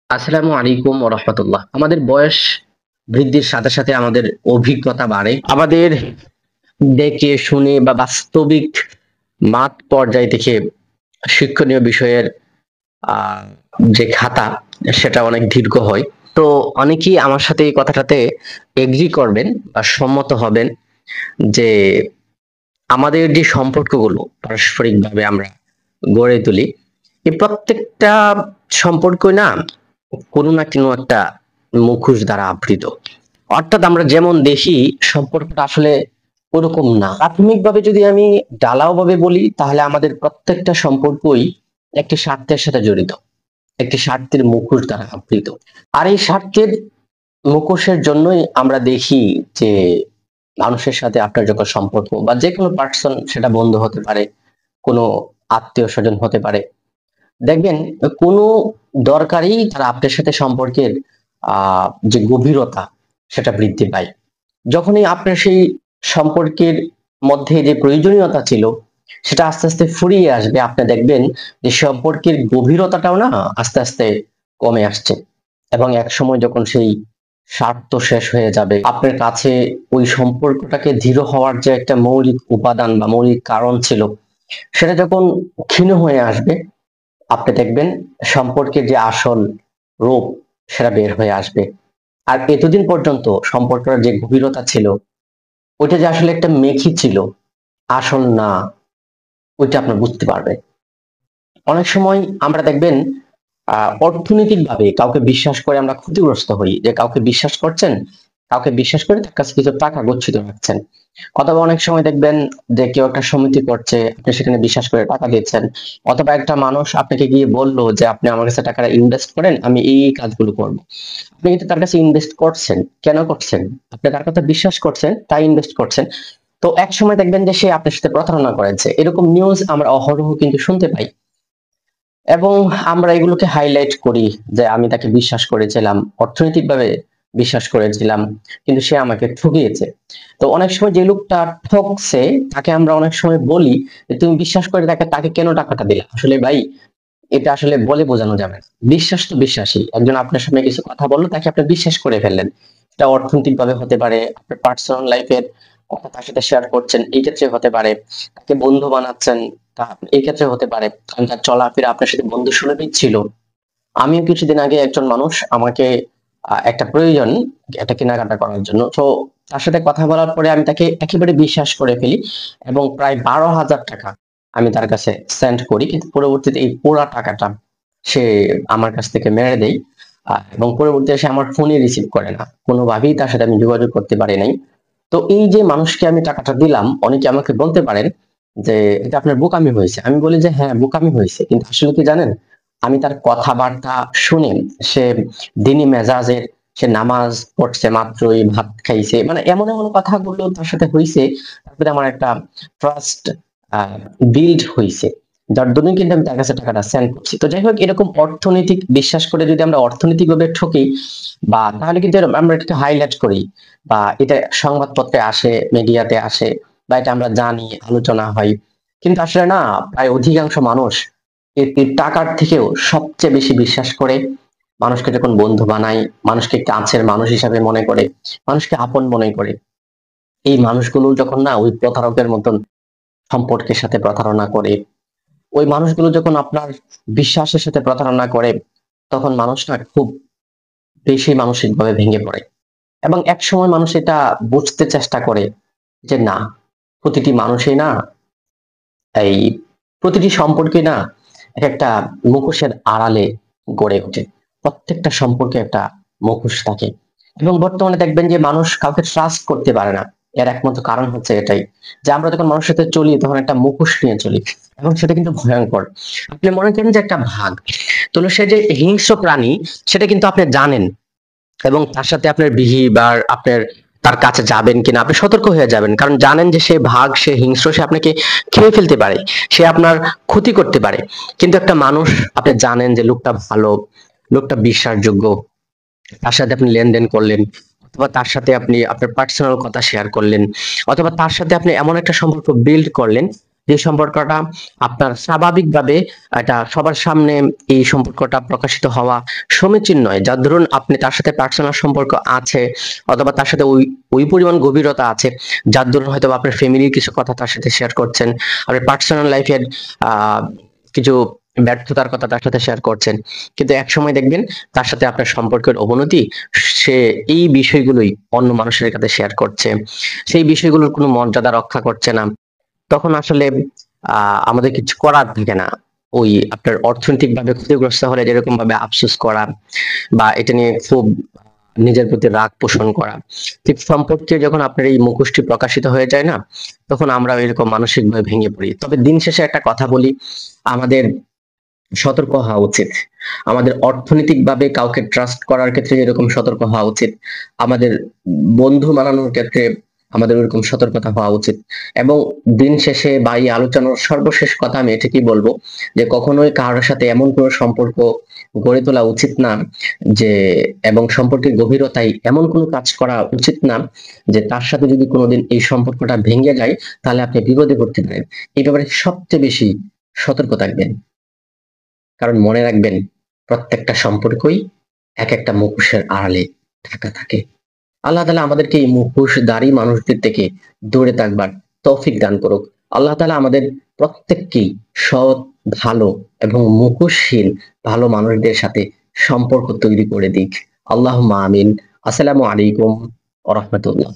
আসসালামু আলাইকুম ওয়া রাহমাতুল্লাহ। আমাদের বয়স বৃদ্ধির সাথে সাথে আমাদের অভিজ্ঞতা বাড়ে। আমাদের দেখে শুনে বা বাস্তবিক মাঠ পর্যায় থেকে শিক্ষণীয় বিষয়ের আহ, যে খাতা সেটা অনেক দীর্ঘ হয়। তো অনেকেই আমার সাথে এই কথাটাতে এগ্রি করবেন বা সম্মত হবেন যে আমাদের যে সম্পর্কগুলো পারস্পরিকভাবে আমরা গড়ে তুলি, এই প্রত্যেকটা সম্পর্কই না কোনো না কোনো একটা মুখোশ দ্বারা আবৃত। অর্থাৎ আমরা যেমন দেখি সম্পর্কটা আসলে ওরকম না। প্রাথমিকভাবে যদি আমি ঢালাও ভাবে বলি তাহলে আমাদের প্রত্যেকটা সম্পর্কই একটি স্বার্থের সাথে জড়িত, একটি স্বার্থের মুখোশ দ্বারা আবৃত। আর এই স্বার্থের মুখোশের জন্যই আমরা দেখি যে মানুষের সাথে আপনার যখন সম্পর্ক বা যে কোনো পার্সন, সেটা বন্ধু হতে পারে, কোনো আত্মীয় স্বজন হতে পারে, দেখবেন কোনো দরকারেই তারা আপনার সাথে সম্পর্কের যে গভীরতা সেটা বৃদ্ধি পায়। যখনই আপনার সেই সম্পর্কের মধ্যে যে প্রয়োজনীয়তা ছিল সেটা আস্তে আস্তে ফুরিয়ে আসবে, আপনি দেখবেন যে সম্পর্কের গভীরতাটাও না আস্তে আস্তে কমে আসছে। এবং এক সময় যখন সেই স্বার্থ শেষ হয়ে যাবে, আপনার কাছে ওই সম্পর্কটাকে দৃঢ় হওয়ার যে একটা মৌলিক উপাদান বা মৌলিক কারণ ছিল, সেটা যখন ক্ষীণ হয়ে আসবে, আপনি দেখবেন সম্পর্কের যে আসল রূপ সেটা বের হয়ে আসবে। আর এতদিন পর্যন্ত সম্পর্কের যে গভীরতা ছিল, ওইটা যে আসলে একটা মেখি ছিল, আসল না, ওইটা আপনার বুঝতে পারবে। অনেক সময় আমরা দেখবেন অর্থনৈতিক ভাবে কাউকে বিশ্বাস করে আমরা ক্ষতিগ্রস্ত হই, যে কাউকে বিশ্বাস করছেন, কাউকে বিশ্বাস করে তার কাছে কিছু টাকা গচ্ছিত রাখছেন। অথবা অনেক সময় দেখবেন যে কেউ একটা সমিতি করছে, আপনি সেখানে বিশ্বাস করে টাকা দিচ্ছেন। অথবা একটা মানুষ আপনাকে গিয়ে বললো যে আপনি আমার কাছে টাকাটা ইনভেস্ট করেন, আমি এই কাজগুলো করবো। আপনি কিন্তু তার কাছে ইনভেস্ট করছেন, কেন করছেন? আপনি তার কথা বিশ্বাস করছেন তাই ইনভেস্ট করছেন। তো এক সময় দেখবেন যে সে আপনার সাথে প্রতারণা করেছে, এরকম নিউজ আমরা অহরহ কিন্তু শুনতে পাই। এবং আমরা এগুলোকে হাইলাইট করি যে আমি তাকে বিশ্বাস করেছিলাম, অর্থনৈতিকভাবে বিশ্বাস করেছিলাম, কিন্তু সে আমাকে ঠকিয়েছে। তো অনেক সময় যে লোকটা ঠকছে তাকে আমরা অনেক সময় বলি যে তুমি বিশ্বাস করে তাকে তাকে কেন টাকাটা দিলা? আসলে ভাই, এটা আসলে বলে বোঝানো যাবে না। বিশ্বাস তো বিশ্বাসী, একজন আপনার সামনে কিছু কথা বললো, তাকে আপনি বিশ্বাস করে ফেললেন। এটা অর্থনৈতিক ভাবে হতে পারে, আপনার পার্সোনাল লাইফের কথা তার সাথে শেয়ার করছেন, এই ক্ষেত্রে হতে পারে, তাকে বন্ধু বানাচ্ছেন, তা এই ক্ষেত্রে হতে পারে, কারণ তার চলাফেরা আপনার সাথে বন্ধু সুলভই ছিল। আমিও কিছুদিন আগে একজন মানুষ আমাকে একটা প্রয়োজন, একটা কেনাকাটা করার জন্য, তো তার সাথে কথা বলার পরে আমি তাকে একেবারে বিশ্বাস করে ফেলি এবং প্রায় 12,000 টাকা আমি তার কাছে সেন্ড করি, কিন্তু পরবর্তীতে এই পুরা টাকাটা সে আমার কাছ থেকে মেরে দেয়। এবং পরবর্তীতে সে আমার ফোনই রিসিভ করে না, কোনোভাবেই তার সাথে আমি যোগাযোগ করতে পারি নাই। তো এই যে মানুষকে আমি টাকাটা দিলাম, অনেকে আমাকে বলতে পারেন যে এটা আপনার বোকামি হয়েছে। আমি বলি যে হ্যাঁ, বোকামি হয়েছে, কিন্তু আসলে কি জানেন, আমি তার কথাবার্তা শুনে, সে দিনী মেজাজের, সে নামাজ পড়ছে, মাত্রই ভাত খাইছে, মানে এমন এমন কথাগুলো তার সাথে হয়েছে, তারপরে আমার একটা ট্রাস্ট বিল্ড হয়েছে, যার জন্য কিন্তু আমি তার কাছে টাকাটা সেন্ড করছি। তো যাই হোক, এরকম অর্থনৈতিক বিশ্বাস করে যদি আমরা অর্থনৈতিক ভাবে ঠকি, বা তাহলে কিন্তু আমরা এটাকে হাইলাইট করি, বা এটা সংবাদপত্রে আসে, মিডিয়াতে আসে, বা এটা আমরা জানি, আলোচনা হয়। কিন্তু আসলে না, প্রায় অধিকাংশ মানুষ এই টাকার থেকেও সবচেয়ে বেশি বিশ্বাস করে মানুষকে যখন বন্ধু বানায়, মানুষকে কাছের মানুষ হিসাবে মনে করে, মানুষকে আপন মনে করে, এই মানুষগুলো যখন না ওই প্রতারকের মতন সম্পর্কের সাথে প্রতারণা করে, ওই মানুষগুলো যখন আপনার বিশ্বাসের সাথে প্রতারণা করে, তখন মানুষ না খুব বেশি মানসিকভাবে ভেঙে পড়ে। এবং এক সময় মানুষ এটা বুঝতে চেষ্টা করে যে না, প্রতিটি মানুষই না, এই প্রতিটি সম্পর্কে না এক একটা মুখোশের আড়ালে গড়ে ওঠে। প্রত্যেকটা সম্পর্কে একটা মুখোশ থাকে। এবং বর্তমানে দেখবেন যে মানুষ কাউকে ট্রাস্ট করতে পারে না। এর একমাত্র কারণ হচ্ছে এটাই, যে আমরা যখন মানুষের সাথে চলি তখন একটা মুখোশ নিয়ে চলি, এবং সেটা কিন্তু ভয়ঙ্কর। আপনি মনে করেন যে একটা ভাগ, তো সে যে হিংস্র প্রাণী সেটা কিন্তু আপনি জানেন, এবং তার সাথে আপনার বিহেভিয়ার, আপনার তার কাছে যাবেন কিনা আপনি সতর্ক হয়ে যাবেন, কারণ জানেন যে সে ভাগ, সে হিংস্র, সে আপনাকে খেয়ে ফেলতে পারে, সে আপনার ক্ষতি করতে পারে। কিন্তু একটা মানুষ, আপনি জানেন যে লোকটা ভালো, লোকটা বিশ্বাসযোগ্য, তার সাথে আপনি লেনদেন করলেন, অথবা তার সাথে আপনি আপনার পার্সোনাল কথা শেয়ার করলেন, অথবা তার সাথে আপনি এমন একটা সম্পর্ক বিল্ড করলেন যে সম্পর্কটা আপনার স্বাভাবিকভাবে এটা সবার সামনে এই সম্পর্কটা প্রকাশিত হওয়া সমীচীন নয়। যার ধরুন আপনি তার সাথে পার্সোনাল সম্পর্ক আছে, অথবা তার সাথে ওই ওই পরিমাণ গভীরতা আছে, যার ধরুন হয়তো আপনার ফ্যামিলির কিছু কথা তার সাথে শেয়ার করছেন, আপনি পার্সোনাল লাইফের কিছু ব্যর্থতার কথা তার সাথে শেয়ার করছেন, কিন্তু এক সময় দেখবেন তার সাথে আপনার সম্পর্কের অবনতি, সে এই বিষয়গুলোই অন্য মানুষের কাছে শেয়ার করছে, সেই বিষয়গুলোর কোনো মর্যাদা রক্ষা করছে না। তখন আসলে আমাদের কিছু করার থাকে না। ওই আপনার অর্থনৈতিক ভাবে ক্ষতিগ্রস্ত হলে যেরকম ভাবে আফসোস করা বা এটা নিয়ে খুব নিজের প্রতি রাগ পোষণ করা, ঠিক সম্পর্কে যখন আপনার এই মুখোশটি প্রকাশিত হয়ে যায় না, তখন আমরা এরকম মানসিকভাবে ভেঙে পড়ি। তবে দিন শেষে একটা কথা বলি, আমাদের সতর্ক হওয়া উচিত। আমাদের অর্থনৈতিকভাবে কাউকে ট্রাস্ট করার ক্ষেত্রে যেরকম সতর্ক হওয়া উচিত, আমাদের বন্ধু বানানোর ক্ষেত্রে আমাদের ওরকম সতর্কতা হওয়া উচিত। এবং দিন শেষে বা এই আলোচনার সর্বশেষ কথা আমি এটাকেই বলবো যে কখনোই কারোর সাথে এমন কোনো সম্পর্ক গড়ে তোলা উচিত না যে, এবং সম্পর্কের গভীরতায় এমন কোনো কাজ করা উচিত না যে তার সাথে যদি কোনোদিন এই সম্পর্কটা ভেঙে যায় তাহলে আপনি বিপদে পড়তে পারেন। এই ব্যাপারে সবচেয়ে বেশি সতর্ক থাকবেন। কারণ মনে রাখবেন, প্রত্যেকটা সম্পর্কই এক একটা মুখোশের আড়ালে ঢাকা থাকে। আল্লাহ তাআলা আমাদেরকে এই মুখোশধারী মানুষদের থেকে দূরে থাকবার তৌফিক দান করুক। আল্লাহ তাআলা আমাদের প্রত্যেককেই সৎ, ভালো এবং মুখোশহীন ভালো মানুষদের সাথে সম্পর্ক তৈরি করে দিক। আল্লাহুম্মা আমিন। আসসালামু আলাইকুম ওয়া রাহমাতুল্লাহ।